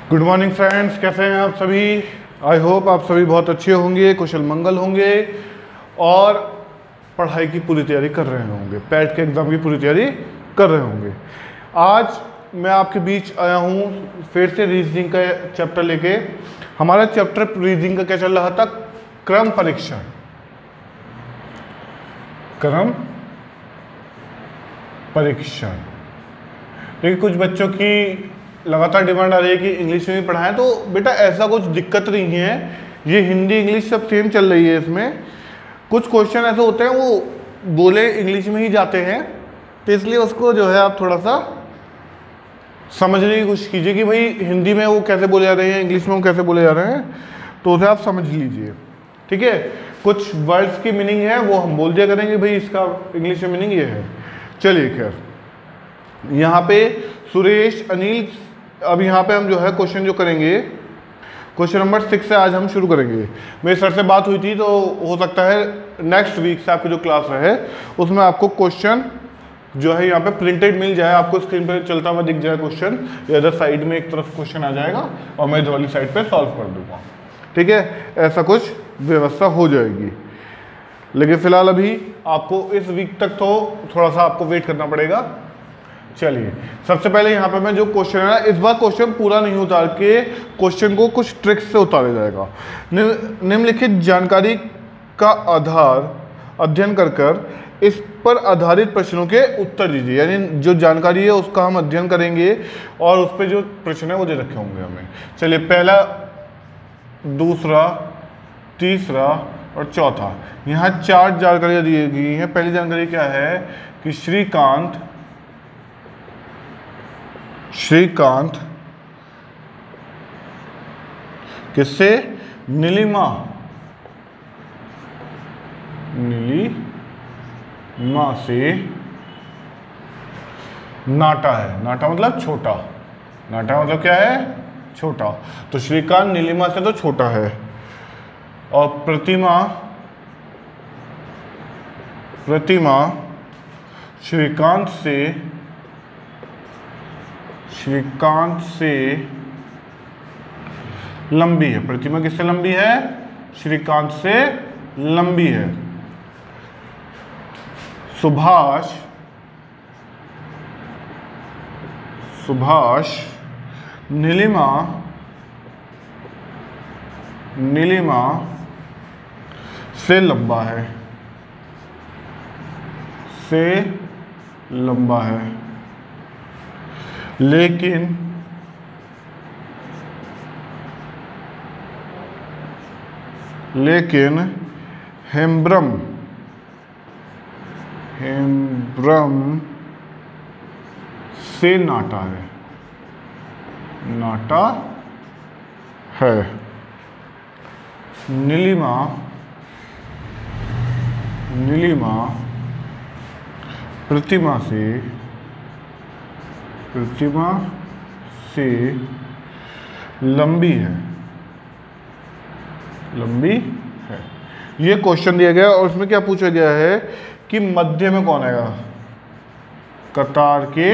Good morning friends, कैसे हैं आप सभी। आई होप आप सभी बहुत अच्छे होंगे, कुशल मंगल होंगे और पढ़ाई की पूरी तैयारी कर रहे होंगे, पैट के एग्ज़ाम की पूरी तैयारी कर रहे होंगे। आज मैं आपके बीच आया हूँ फिर से रीजनिंग का चैप्टर लेके। हमारा चैप्टर रीजनिंग का क्या चल रहा था? क्रम परीक्षण। क्रम परीक्षण। देखिए, कुछ बच्चों की लगातार डिमांड आ रही है कि इंग्लिश में भी पढ़ाएं, तो बेटा ऐसा कुछ दिक्कत नहीं है, ये हिंदी इंग्लिश सब सेम चल रही है। इसमें कुछ क्वेश्चन ऐसे होते हैं वो बोले इंग्लिश में ही जाते हैं, तो इसलिए उसको जो है आप थोड़ा सा समझने की कोशिश कीजिए कि भाई हिंदी में वो कैसे बोले जा रहे हैं, इंग्लिश में वो कैसे बोले जा रहे हैं, तो उसे आप समझ लीजिए। ठीक है, कुछ वर्ड्स की मीनिंग है वो हम बोल दिया करेंगे, भाई इसका इंग्लिश में मीनिंग ये है। चलिए खैर, यहाँ पे सुरेश, अनिल, अब यहाँ पे हम जो है क्वेश्चन जो करेंगे, क्वेश्चन नंबर 6 से आज हम शुरू करेंगे। मेरे सर से बात हुई थी, तो हो सकता है नेक्स्ट वीक से आपकी जो क्लास रहे उसमें आपको क्वेश्चन जो है यहाँ पे प्रिंटेड मिल जाए, आपको स्क्रीन पे चलता हुआ दिख जाए क्वेश्चन, या इधर साइड में एक तरफ क्वेश्चन आ जाएगा और मैं इधर वाली साइड पे सॉल्व कर दूंगा। ठीक है, ऐसा कुछ व्यवस्था हो जाएगी। लेकिन फिलहाल अभी आपको इस वीक तक तो थोड़ा सा आपको वेट करना पड़ेगा। चलिए, सबसे पहले यहाँ पे मैं जो क्वेश्चन है, इस बार क्वेश्चन पूरा नहीं उतार के क्वेश्चन को कुछ ट्रिक्स से उतारा जाएगा। निम्नलिखित जानकारी का आधार अध्ययन कर इस पर आधारित प्रश्नों के उत्तर दीजिए। यानी जो जानकारी है उसका हम अध्ययन करेंगे और उस पर जो प्रश्न है वो दे रखे होंगे हमें। चलिए, पहला, दूसरा, तीसरा और चौथा, यहाँ 4 जानकारियाँ दी गई हैं। पहली जानकारी क्या है कि श्रीकांत किससे? नीलिमा से नाटा है। नाटा मतलब छोटा, नाटा मतलब क्या है? छोटा। तो श्रीकांत नीलिमा से तो छोटा है। और प्रतिमा श्रीकांत से लंबी है। प्रतिमा किससे लंबी है? श्रीकांत से लंबी है। सुभाष नीलिमा से लंबा है, लेकिन हेम्ब्रम से नाटा है। नीलिमा प्रतिमा से लंबी है। ये क्वेश्चन दिया गया और उसमें क्या पूछा गया है कि मध्य में कौन आएगा? कतार के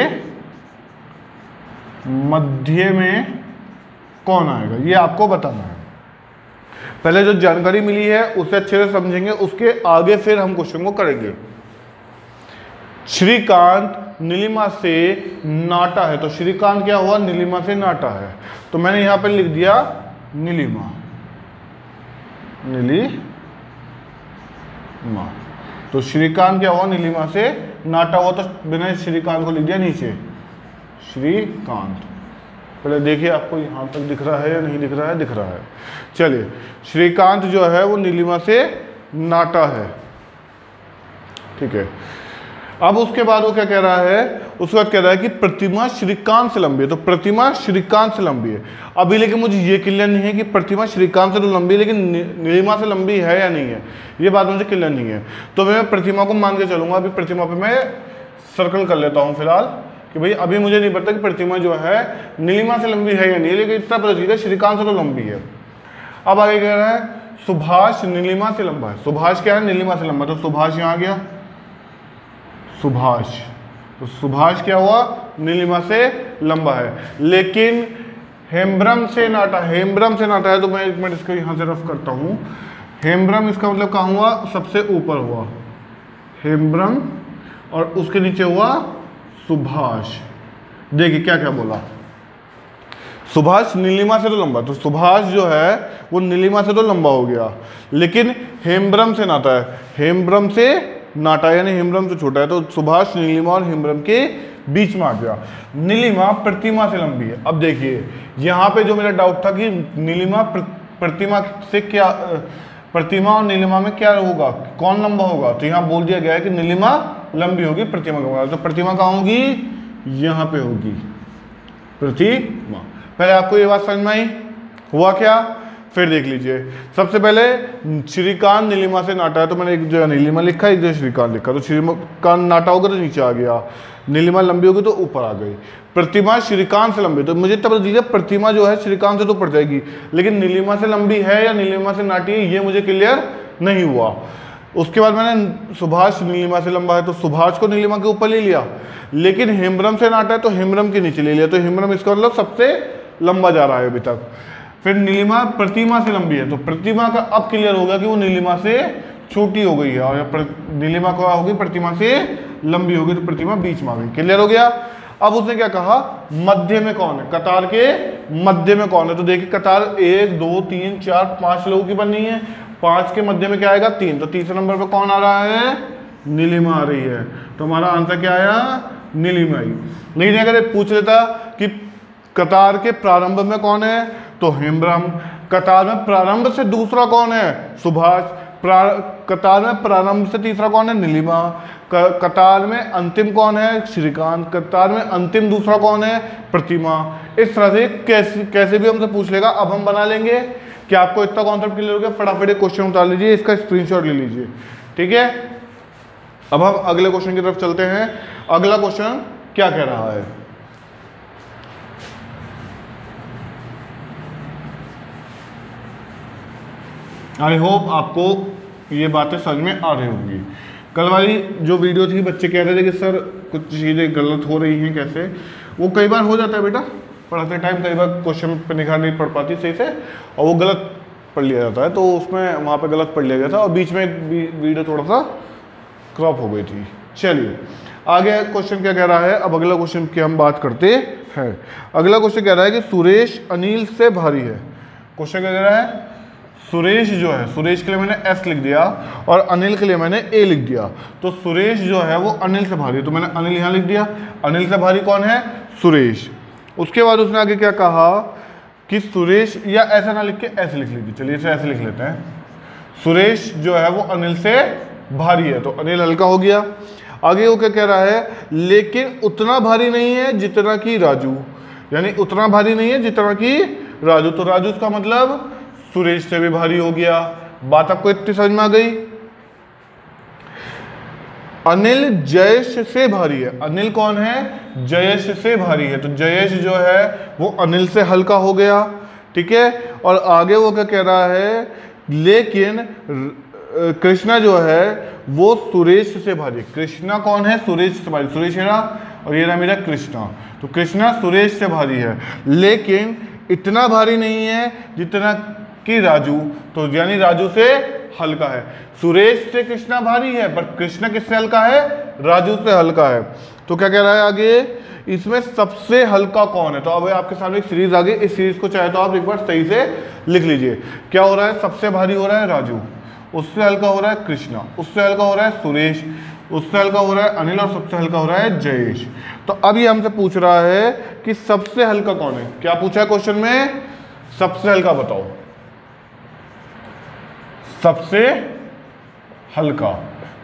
मध्य में कौन आएगा, ये आपको बताना है। पहले जो जानकारी मिली है उसे अच्छे से समझेंगे, उसके आगे फिर हम क्वेश्चन को करेंगे। श्रीकांत नीलिमा से नाटा है, तो श्रीकांत क्या हुआ? नीलिमा से नाटा है। तो मैंने यहां पर लिख दिया नीलिमा। तो श्रीकांत क्या हुआ? नीलिमा से नाटा हुआ, तो मैंने श्रीकांत को लिख दिया नीचे, श्रीकांत। पहले देखिए आपको यहाँ तक दिख रहा है या नहीं दिख रहा है? दिख रहा है। चलिए, श्रीकांत जो है वो नीलिमा से नाटा है। ठीक है, अब उसके बाद वो क्या कह रहा है? उसके बाद कह रहा है कि प्रतिमा श्रीकांत से लंबी है। तो प्रतिमा श्रीकांत से लंबी है अभी, लेकिन मुझे ये क्लियर नहीं है कि प्रतिमा श्रीकांत से तो लंबी है, लेकिन नीलिमा से लंबी है या नहीं है, ये बात मुझे क्लियर नहीं है। तो मैं प्रतिमा को मान के चलूंगा। अभी प्रतिमा पे मैं सर्कल कर लेता हूँ फिलहाल, कि भाई अभी मुझे नहीं पता कि प्रतिमा जो है नीलिमा से लंबी है या नहीं, लेकिन इतना पता चलेगा श्रीकांत से तो लंबी है। अब आगे कह रहा है सुभाष नीलिमा से लंबा है। सुभाष क्या है? नीलिमा से लंबा। तो सुभाष यहाँ गया, सुभाष। तो सुभाष क्या हुआ? नीलिमा से लंबा है। लेकिन हेम्ब्रम से नाटा, हेम्ब्रम से नाटा है तो मैं एक मिनट इसको यहाँ से रफ करता हूँ। हेम्ब्रम इसका मतलब कहाँ हुआ, सबसे ऊपर हुआ हेम्ब्रम, और उसके नीचे हुआ सुभाष। देखिए क्या क्या बोला, सुभाष नीलिमा से तो लंबा, तो सुभाष जो है वो नीलिमा से तो लंबा हो गया, लेकिन हेम्ब्रम से नाटा है, हेम्ब्रम से नाटा यानी हेम्ब्रम से छोटा है, तो सुभाष नीलिमा और हेम्ब्रम के बीच में आ गया। नीलिमा प्रतिमा से लंबी है। अब देखिए यहाँ पे जो मेरा डाउट था कि नीलिमा प्रतिमा से क्या, प्रतिमा और नीलिमा में क्या होगा, कौन लंबा होगा, तो यहाँ बोल दिया गया है कि नीलिमा लंबी होगी, प्रतिमा कम होगा। तो प्रतिमा कहाँ होगी, यहाँ पे होगी प्रतिमा। पहले आपको ये बात समझ में आई, हुआ क्या, फिर देख लीजिए। सबसे पहले श्रीकांत नीलिमा से नाटा है, तो मैंने एक जगह नीलिमा लिखा, एक जगह श्रीकांत लिखा, तो श्रीकांत नाटा होगा तो नीचे आ गया, नीलिमा लंबी होगी तो ऊपर आ गई। प्रतिमा श्रीकांत से लंबी, तो मुझे तब दीजिए प्रतिमा जो है श्रीकांत से तो पड़ जाएगी, लेकिन नीलिमा से लंबी है या नीलिमा से नाटी है ये मुझे क्लियर नहीं हुआ। उसके बाद मैंने सुभाष नीलिमा से लंबा है तो सुभाष को नीलिमा के ऊपर ले लिया, लेकिन हेम्ब्रम से नाटा है तो हेम्ब्रम के नीचे ले लिया, तो हेम्ब्रम इसका मतलब सबसे लंबा जा रहा है अभी तक। फिर नीलिमा प्रतिमा से लंबी है, तो प्रतिमा का अब क्लियर होगा कि वो नीलिमा से छोटी हो गई है, और नीलिमा क्या होगी, प्रतिमा से लंबी होगी, तो प्रतिमा बीच में आ गई। क्लियर हो गया। अब उसने क्या कहा, मध्य में कौन है, कतार के मध्य में कौन है, तो देखिए कतार 1 2 3 4 5 लोगों की बनी है, 5 के मध्य में क्या आएगा 3, तो तीसरे नंबर पर कौन आ रहा है, नीलिमा आ रही है, तो हमारा आंसर क्या आया, नीलिमा आई। लेकिन अगर पूछ लेता कि कतार के प्रारंभ में कौन है, तो हेम्ब्रम, कतार में प्रारंभ से दूसरा कौन है, सुभाष, कतार में प्रारंभ से तीसरा कौन है, नीलिमा, कतार में अंतिम कौन है, श्रीकांत, कतार में अंतिम दूसरा कौन है, प्रतिमा। इस तरह से कैसे भी हमसे पूछ लेगा। अब हम बना लेंगे कि आपको इतना कॉन्सेप्ट क्लियर हो गया, फटाफट एक क्वेश्चन उतार लीजिए, इसका स्क्रीनशॉट ले लीजिए, ठीक है। अब हम अगले क्वेश्चन की तरफ चलते हैं। अगला क्वेश्चन क्या कह रहा है, आई होप आपको ये बातें समझ में आ रही होंगी। कल वाली जो वीडियो थी बच्चे कह रहे थे कि सर कुछ चीज़ें गलत हो रही हैं, कैसे, वो कई बार हो जाता है बेटा, पढ़ाते टाइम कई बार क्वेश्चन पर निगाह नहीं पढ़ पाती सही से, और वो गलत पढ़ लिया जाता है, तो उसमें वहाँ पे गलत पढ़ लिया गया था, और बीच में वीडियो थोड़ा सा क्रॉप हो गई थी। चलिए आगे क्वेश्चन क्या कह रहा है, अब अगला क्वेश्चन की हम बात करते हैं। अगला क्वेश्चन कह रहा है कि सुरेश अनिल से भारी है। क्वेश्चन क्या कह रहा है, सुरेश जो है, सुरेश के लिए मैंने S लिख दिया और अनिल के लिए मैंने A लिख दिया, तो सुरेश जो है वो अनिल से भारी है, तो मैंने अनिल यहाँ लिख दिया। अनिल से भारी कौन है, सुरेश। उसके बाद उसने आगे क्या कहा कि सुरेश, या ऐसा ना लिख के ऐसे लिख लीजिए, चलिए इसे ऐसे लिख लेते हैं, सुरेश जो है वो अनिल से भारी है, तो अनिल हल्का हो गया। आगे वो क्या कह रहा है, लेकिन उतना भारी नहीं है जितना कि राजू, यानी उतना भारी नहीं है जितना कि राजू, तो राजू इसका मतलब सुरेश से भी भारी हो गया। बात आपको इतनी समझ में आ गई। अनिल जयेश से भारी है, अनिल कौन है, जयेश से भारी है, तो जयेश जो है वो अनिल से हल्का हो गया, ठीक है। और आगे वो क्या कह रहा है, लेकिन कृष्णा जो है वो सुरेश से भारी है। कृष्णा कौन है, सुरेश से भारी, सुरेश है ना, और ये रहा मेरा कृष्णा, तो कृष्णा सुरेश से भारी है, लेकिन इतना भारी नहीं है जितना कि राजू, तो यानी राजू से हल्का है। सुरेश से कृष्णा भारी है, पर कृष्णा किससे हल्का है, राजू से हल्का है। तो क्या कह रहा है आगे, इसमें सबसे हल्का कौन है, तो अब आपके सामने एक सीरीज आ गई, इस सीरीज को चाहे तो आप एक बार सही से लिख लीजिए। क्या हो रहा है, सबसे भारी हो रहा है राजू, उससे हल्का हो रहा है कृष्णा, उससे हल्का हो रहा है सुरेश, उससे हल्का हो रहा है अनिल, और सबसे हल्का हो रहा है जयेश। तो अब ये हमसे पूछ रहा है कि सबसे हल्का कौन है। क्या पूछा है क्वेश्चन में, सबसे हल्का बताओ, सबसे हल्का,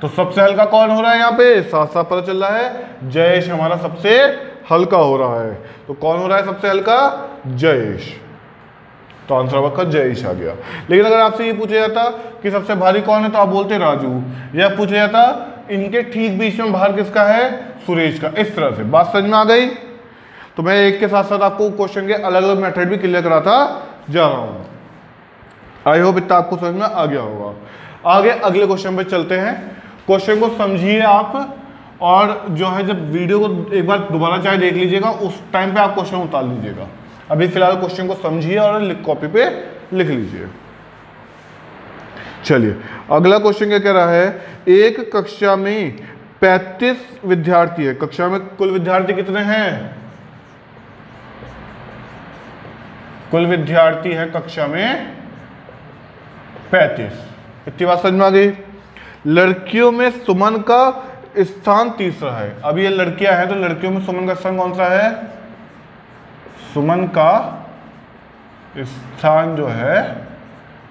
तो सबसे हल्का कौन हो रहा है, यहाँ पे साफ साफ पता चल रहा है जयेश हमारा सबसे हल्का हो रहा है। तो कौन हो रहा है सबसे हल्का, जयेश, तो आंसर आपका जयेश आ गया। लेकिन अगर आपसे ये पूछा जाता कि सबसे भारी कौन है, तो आप बोलते राजू, या पूछा जाता इनके ठीक बीच में भार किसका है, सुरेश का। इस तरह से बात समझ में आ गई। तो मैं एक के साथ साथ आपको क्वेश्चन के अलग अलग मेथड भी क्लियर कराता जा रहा हूँ। आई होप इतना आपको समझ में आ गया होगा। आगे अगले क्वेश्चन पे चलते हैं। क्वेश्चन को समझिए आप, और जो है जब वीडियो को एक बार दोबारा चाहे देख लीजिएगा, उस टाइम पे आप क्वेश्चन उतार लीजिएगा, अभी फिलहाल क्वेश्चन को समझिए और कॉपी पे लिख लीजिए। चलिए अगला क्वेश्चन क्या कह रहा है, एक कक्षा में 35 विद्यार्थी है। कक्षा में कुल विद्यार्थी कितने हैं? कुल विद्यार्थी है कक्षा में 35। इतनी बात समझ में आ गई। लड़कियों में सुमन का स्थान तीसरा है। अब ये लड़कियां हैं तो लड़कियों में सुमन का स्थान कौन सा है? सुमन का स्थान जो है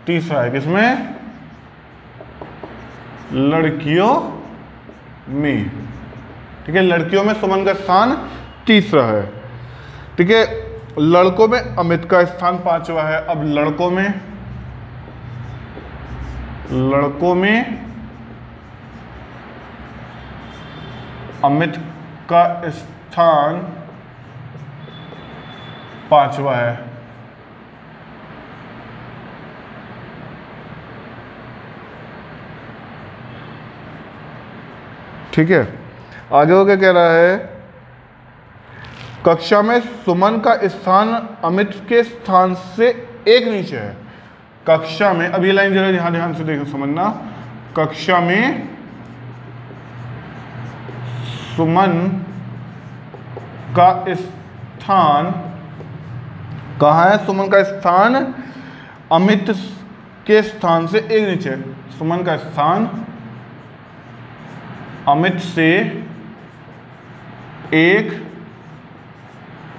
तीसरा है। किसमें? लड़कियों में। ठीक है, लड़कियों में सुमन का स्थान तीसरा है। ठीक है, लड़कों में अमित का स्थान 5वां है। अब लड़कों में अमित का स्थान 5वां है। ठीक है, आगे वो क्या कह रहा है, कक्षा में सुमन का स्थान अमित के स्थान से एक नीचे है। कक्षा में, अब ये लाइन जरा यहां ध्यान से देखो समझना, कक्षा में सुमन का स्थान कहाँ है? सुमन का स्थान अमित के स्थान से एक नीचे है। सुमन का स्थान अमित से एक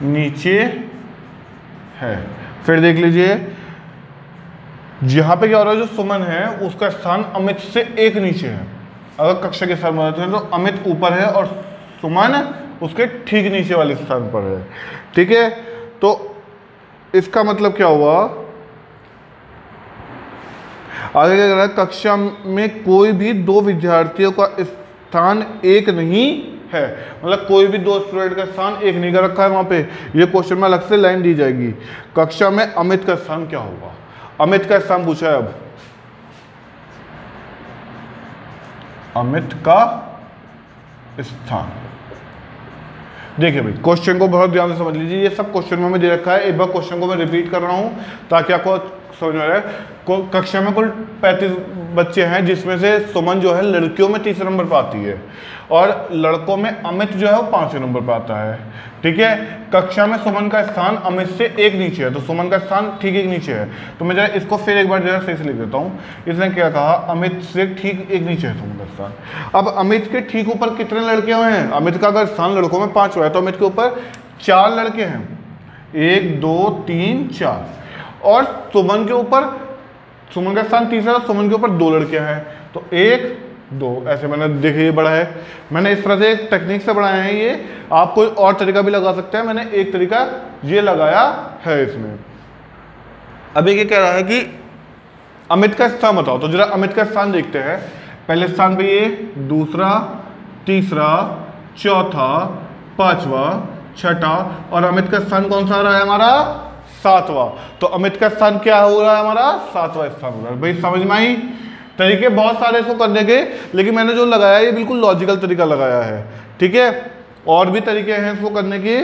नीचे है। फिर देख लीजिए, यहां पे क्या हो रहा है, जो सुमन है उसका स्थान अमित से एक नीचे है। अगर कक्षा के स्थान बनाते हैं तो अमित ऊपर है और सुमन उसके ठीक नीचे वाले स्थान पर है। ठीक है, तो इसका मतलब क्या हुआ, आगे क्या कह रहा है, कक्षा में कोई भी दो विद्यार्थियों का स्थान एक नहीं है। मतलब कोई भी दो स्टूडेंट का स्थान एक नहीं कर रखा है वहां पे। ये क्वेश्चन में अलग से लाइन दी जाएगी। कक्षा में अमित का स्थान क्या होगा? अमित का स्थान पूछा है। अब अमित का स्थान देखिए भाई, क्वेश्चन को बहुत ध्यान से समझ लीजिए। ये सब क्वेश्चन में दे रखा है। एक बार क्वेश्चन को मैं रिपीट कर रहा हूं ताकि आपको समझ में आ रहा है। कक्षा में कुल 35 बच्चे हैं, जिसमें से सुमन जो है लड़कियों में तीसरे नंबर पर आती है और लड़कों में अमित जो है वो 5वें नंबर पर आता है। ठीक है, कक्षा में सुमन का स्थान अमित से एक नीचे है, तो सुमन का स्थान ठीक एक नीचे है। तो मैं जरा इसको फिर एक बार जरा सही से लिख देता हूँ। इसने क्या कहा, अमित से ठीक एक नीचे है सुमन का स्थान। अब अमित के ठीक ऊपर कितने लड़के हुए हैं? अमित का अगर स्थान लड़कों में 5 है तो अमित के ऊपर 4 लड़के हैं। 1 2 3 4। और सुमन के ऊपर, सुमन का स्थान तीसरा, सुमन के ऊपर 2 लड़के हैं, तो 1 2 ऐसे मैंने देखिए ये बड़ा है। मैंने इस तरह से एक टेक्निक से बढ़ाया है। ये आप कोई और तरीका भी लगा सकते हैं, मैंने एक तरीका ये लगाया है इसमें। अभी ये कह रहा है कि अमित का स्थान बताओ, तो जरा अमित का स्थान देखते हैं। पहले स्थान पे ये, दूसरा, तीसरा, चौथा, 5वां, 6ठा, और अमित का स्थान कौन सा आ रहा है हमारा? 7वां। तो अमित का स्थान क्या हो रहा है हमारा? 7वां स्थान हो रहा है। भाई समझ में आई? तरीके बहुत सारे इसको करने के, लेकिन मैंने जो लगाया ये बिल्कुल लॉजिकल तरीका लगाया है। ठीक है, और भी तरीके हैं इसको करने के,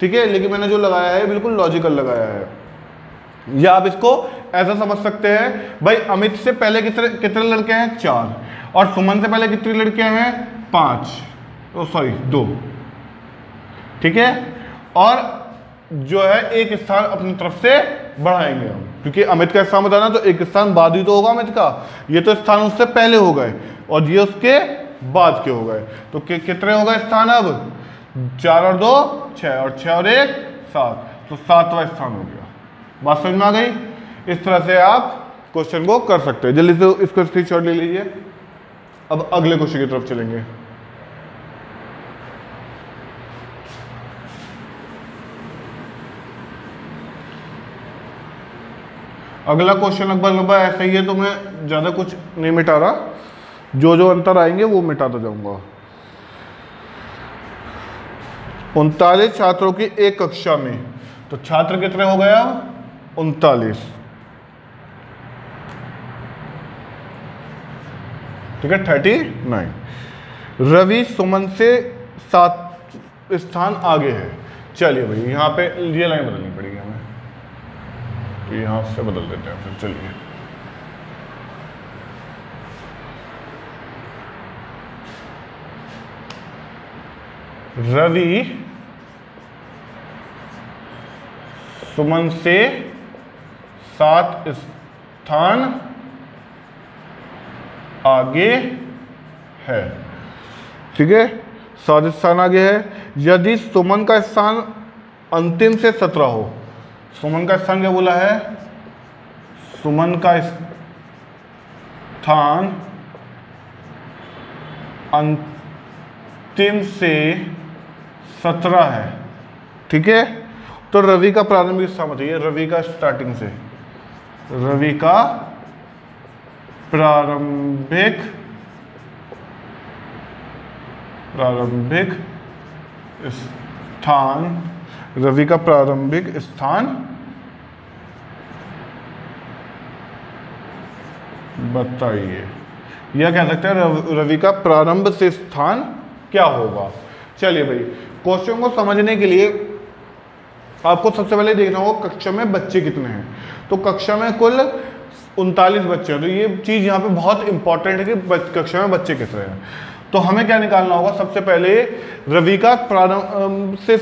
ठीक है, लेकिन मैंने जो लगाया है बिल्कुल लॉजिकल लगाया है। या आप इसको ऐसा समझ सकते हैं, भाई अमित से पहले कितने लड़के हैं? 4। और सुमन से पहले कितनी लड़कियां हैं? 5, सॉरी 2। ठीक है, और जो है एक स्थान अपनी तरफ से बढ़ाएंगे हम, क्योंकि अमित का स्थान बताना तो एक स्थान बाद ही तो होगा अमित का। ये तो स्थान उससे पहले हो गए और ये उसके बाद के हो गए। तो कितने हो गए स्थान? अब 4 और 2 6, और 6 और 1 7, तो 7वां स्थान हो गया। बात समझ में आ गई? इस तरह से आप क्वेश्चन को कर सकते हैं। जल्दी से इसको स्क्रीनशॉट ले लीजिए। अब अगले क्वेश्चन की तरफ चलेंगे। अगला क्वेश्चन लगभग ऐसा ही है, तो मैं ज़्यादा कुछ नहीं मिटा रहा, जो जो अंतर आएंगे वो मिटाता जाऊंगा। 39 छात्रों की एक कक्षा में, तो छात्र कितने हो गया? 39। ठीक है, 39। रवि सुमन से 7 स्थान आगे है। चलिए भाई, यहाँ पे ये लाइन बदलनी पड़ेगी हमें। यहाँ से बदल देते हैं फिर, चलिए। रवि सुमन से 7 स्थान आगे है। ठीक है, 7 स्थान आगे है। यदि सुमन का स्थान अंतिम से 17 हो, सुमन का स्थान क्या बोला है? सुमन का स्थान अंतिम से 17 है। ठीक है, तो रवि का प्रारंभिक स्थान बताइए। रवि का स्टार्टिंग से, रवि का प्रारंभिक स्थान, रवि का प्रारंभिक स्थान बताइए, या कह सकते हैं रवि का प्रारंभ से स्थान क्या होगा। चलिए भाई, क्वेश्चन को समझने के लिए आपको सबसे पहले देखना होगा कक्षा में बच्चे कितने हैं। तो कक्षा में कुल 39 बच्चे हैं। तो ये चीज़ यहाँ पे बहुत इंपॉर्टेंट है कि कक्षा में बच्चे कितने हैं। तो हमें क्या निकालना होगा? सबसे पहले रवि का प्रारंभ से,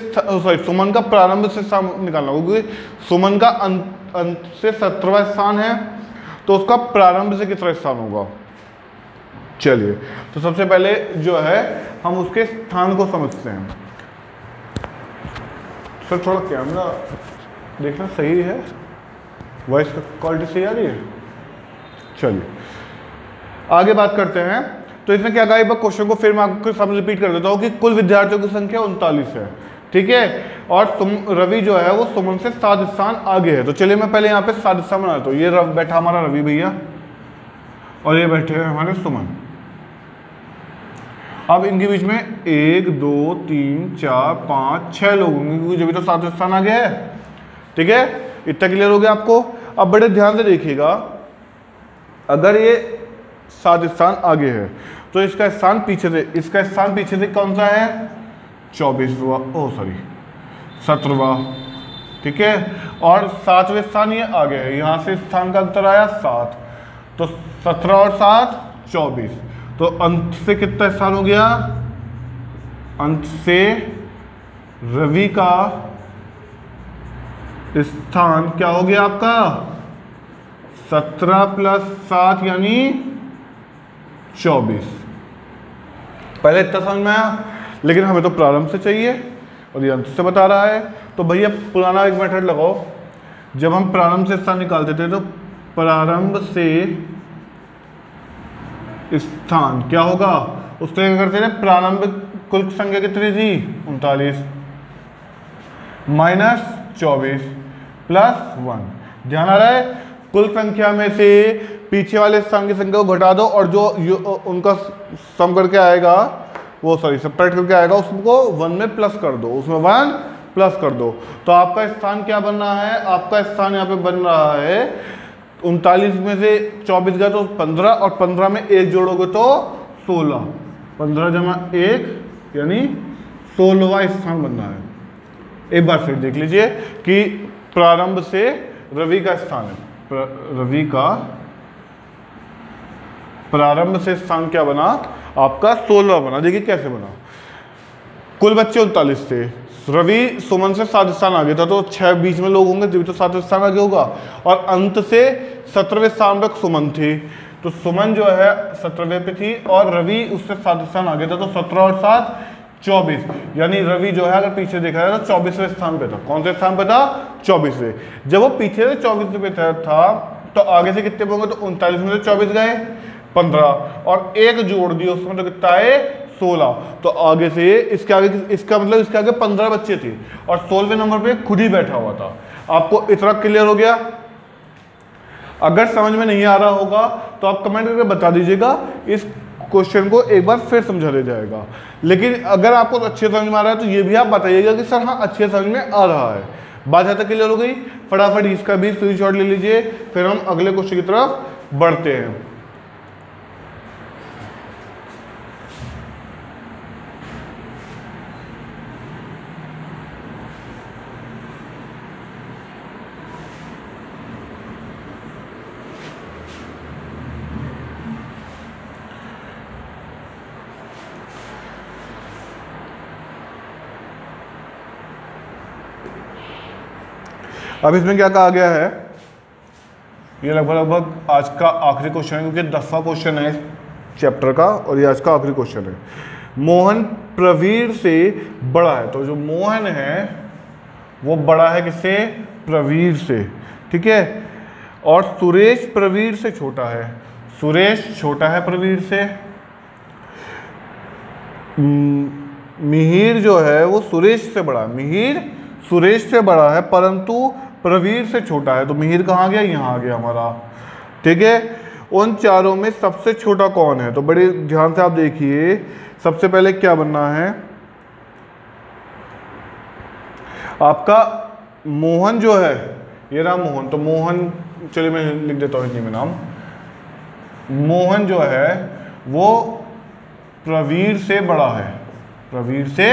सुमन का प्रारंभ से स्थान निकालना होगा, क्योंकि सुमन का अंत से 17वां स्थान है, तो उसका प्रारंभ से कितना स्थान होगा। चलिए, तो सबसे पहले जो है हम उसके स्थान को समझते हैं। सर थोड़ा कैमरा देखना सही है, वॉइस क्वालिटी सही आ रही है। चलिए आगे बात करते हैं। तो इसमें क्या कहा, एक बार क्वेश्चन को फिर मैं आपको सामने रिपीट कर देता हूँ कि कुल विद्यार्थियों की संख्या 39 है। ठीक है, और रवि जो है वो सुमन से 7 स्थान आगे है। तो चलिए मैं पहले यहाँ पे 7 स्थान बनाता हूँ। ये बैठा हमारा रवि भैया और ये बैठे हैं हमारे सुमन। अब इनके बीच में 1 2 3 4 5 6 लोग होंगे, क्योंकि जब भी तो 7 स्थान आगे है। ठीक है, इतना क्लियर हो गया आपको। अब बड़े ध्यान से देखिएगा, अगर ये 7 स्थान आगे है तो इसका स्थान पीछे से, इसका स्थान पीछे से कौन सा है? 17वां। ठीक है, और 7वें स्थान ये आगे है, यहाँ से स्थान का अंतर आया 7, तो 17 और 7 24। तो अंत से कितना स्थान हो गया? अंत से रवि का स्थान क्या हो गया आपका? 17 + 7 यानी 24। पहले इतना समझ में आया, लेकिन हमें तो प्रारंभ से चाहिए और ये अंत से बता रहा है। तो भैया पुराना एक मेथड लगाओ। जब हम प्रारंभ से स्थान निकालते थे तो प्रारंभ से स्थान क्या होगा? उसको क्या करते थे? प्रारंभिक कुल संख्या कितनी थी? 39 - 24 + 1। ध्यान आ रहा है? कुल संख्या में से पीछे वाले स्थान की संख्या को घटा दो और जो उनका सम करके आएगा, वो सब्ट्रैक्ट करके आएगा, उसको 1 में प्लस कर दो, उसमें 1 प्लस कर दो। तो आपका स्थान क्या बन रहा है? आपका स्थान यहाँ पे बन रहा है 39 में से 24 गया तो 15, और 15 में 1 जोड़ोगे तो 16। 15 + 1 यानी 16वां स्थान बन रहा है। एक बार फिर देख लीजिए कि प्रारंभ से रवि का स्थान है, रवि का प्रारंभ से स्थान क्या बना? आपका 16 बना। देखिए कैसे बना। कुल बच्चे 39 थे, रवि सुमन से 7 स्थान आगे था, तो 6 बीच में लोग होंगे तभी तो 7 स्थान आगे होगा, और अंत से 17वें स्थान तक सुमन थी। तो सुमन जो है 17वें पे थी और रवि उससे 7 स्थान आगे था, तो 17 और 7 24, यानी रवि जो है अगर पीछे देखा जाए तो 24वें स्थान पे था। कौन से स्थान पे था? 24वें। जब वो पीछे से 24 पे था तो आगे से कितने होंगे? तो 39 में से 24 गए 15, और 1 जोड़ दिए उसमें, तो कितना है? 16। तो आगे से इसके आगे, इसका मतलब इसके आगे 15 बच्चे थे और 16वें नंबर पे खुद ही बैठा हुआ था। आपको इतना क्लियर हो गया? अगर समझ में नहीं आ रहा होगा तो आप कमेंट करके बता दीजिएगा, इस क्वेश्चन को एक बार फिर समझा दिया जाएगा। लेकिन अगर आपको अच्छे समझ में आ रहा है तो ये भी आप बताइएगा कि सर हाँ अच्छे समझ में आ रहा है। बात यहाँ तक क्लियर हो गई? फटाफट इसका भी स्क्रीनशॉट ले लीजिए, फिर हम अगले क्वेश्चन की तरफ बढ़ते हैं। अब इसमें क्या कहा गया है, ये लगभग आज का आखिरी क्वेश्चन है क्योंकि 10वां क्वेश्चन है चैप्टर का और ये आज का आखिरी क्वेश्चन है। मोहन प्रवीर से बड़ा है, तो जो मोहन है वो बड़ा है किससे, प्रवीर से, ठीक है। और सुरेश प्रवीर से छोटा है, सुरेश छोटा है प्रवीर से। मिहिर जो है वो सुरेश से बड़ा है, मिहिर सुरेश से बड़ा है परंतु प्रवीर से छोटा है, तो मिहिर कहाँ गया, यहाँ आ गया हमारा, ठीक है। उन चारों में सबसे छोटा कौन है, तो बड़े ध्यान से आप देखिए, सबसे पहले क्या बनना है आपका, मोहन जो है, ये रहा मोहन, तो मोहन, चलिए मैं लिख देता हूँ हिंदी में नाम, मोहन जो है वो प्रवीर से बड़ा है, प्रवीर से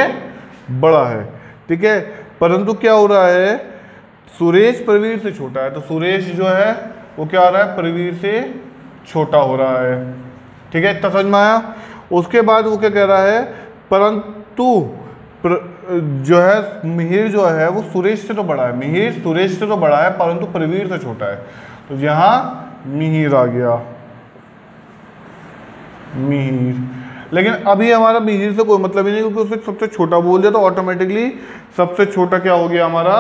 बड़ा है, ठीक है। परंतु क्या हो रहा है, सुरेश प्रवीर से छोटा है, तो सुरेश जो है वो क्या हो रहा है, प्रवीर से छोटा हो रहा है, ठीक है। इतना समझ में आया। उसके बाद वो क्या कह रहा है, परंतु जो है मिहिर जो है वो सुरेश से तो बड़ा है, मिहिर सुरेश से तो बड़ा है परंतु प्रवीर से छोटा है, तो यहाँ मिहिर आ गया, मिहिर। लेकिन अभी हमारा मिहिर से कोई मतलब ही नहीं क्योंकि उसने सबसे छोटा बोल दिया, तो ऑटोमेटिकली सबसे छोटा क्या हो गया हमारा,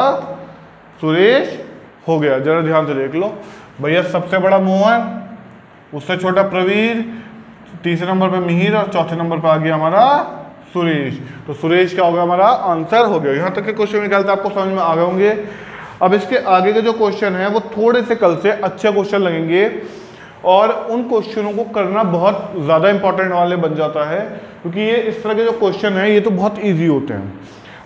सुरेश हो गया। जरा ध्यान से देख लो भैया, सबसे बड़ा मोहन, उससे छोटा प्रवीर, तीसरे नंबर पे मिहिर और चौथे नंबर पे आ गया हमारा सुरेश, तो सुरेश क्या होगा हमारा आंसर हो गया। यहाँ तक के क्वेश्चन निकालते आपको समझ में आ गए होंगे। अब इसके आगे के जो क्वेश्चन है वो थोड़े से कल से अच्छे क्वेश्चन लगेंगे और उन क्वेश्चनों को करना बहुत ज़्यादा इंपॉर्टेंट वाले बन जाता है क्योंकि ये इस तरह के जो क्वेश्चन हैं ये तो बहुत ईजी होते हैं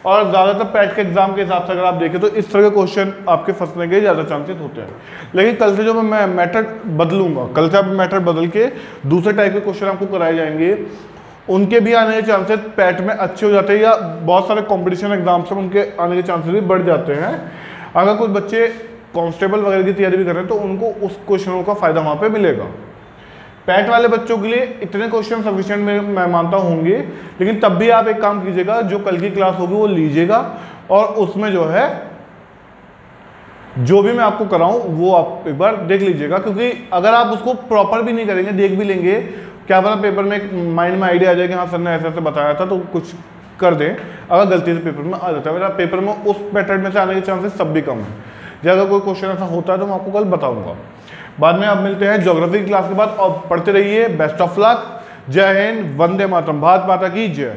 और ज़्यादातर पैट के एग्जाम के हिसाब से अगर आप देखें तो इस तरह के क्वेश्चन आपके फंसने के ज़्यादा चांसेस होते हैं। लेकिन कल से जो मैं मेथड बदलूंगा, कल से आप मेथड बदल के दूसरे टाइप के क्वेश्चन आपको कराए जाएंगे, उनके भी आने के चांसेस पैट में अच्छे हो जाते हैं या बहुत सारे कॉम्पिटिशन एग्जाम से उनके आने के चांसेस भी बढ़ जाते हैं। अगर कुछ बच्चे कांस्टेबल वगैरह की तैयारी भी कर रहे हैं तो उनको उस क्वेश्चनों का फ़ायदा वहाँ पे मिलेगा। पैट वाले बच्चों के लिए इतने क्वेश्चन सफिशिएंट मैं मानता होंगे, लेकिन तब भी आप एक काम कीजिएगा, जो कल की क्लास होगी वो लीजिएगा और उसमें जो है जो भी मैं आपको कराऊं वो आप एक बार देख लीजिएगा, क्योंकि अगर आप उसको प्रॉपर भी नहीं करेंगे, देख भी लेंगे, क्या पता पेपर में एक माइंड में आइडिया आ जाए कि हाँ सर ने ऐसे ऐसे बताया था तो कुछ कर दें, अगर गलती से पेपर में आ जाता है, मेरा पेपर में उस मेथड में से आने के चांसेस सब भी कम है। जब अगर कोई क्वेश्चन ऐसा होता है तो मैं आपको कल बताऊंगा। बाद में अब मिलते हैं ज्योग्राफी क्लास के बाद और पढ़ते रहिए। Best of luck. जय हिंद, वंदे मातरम, भारत माता की जय।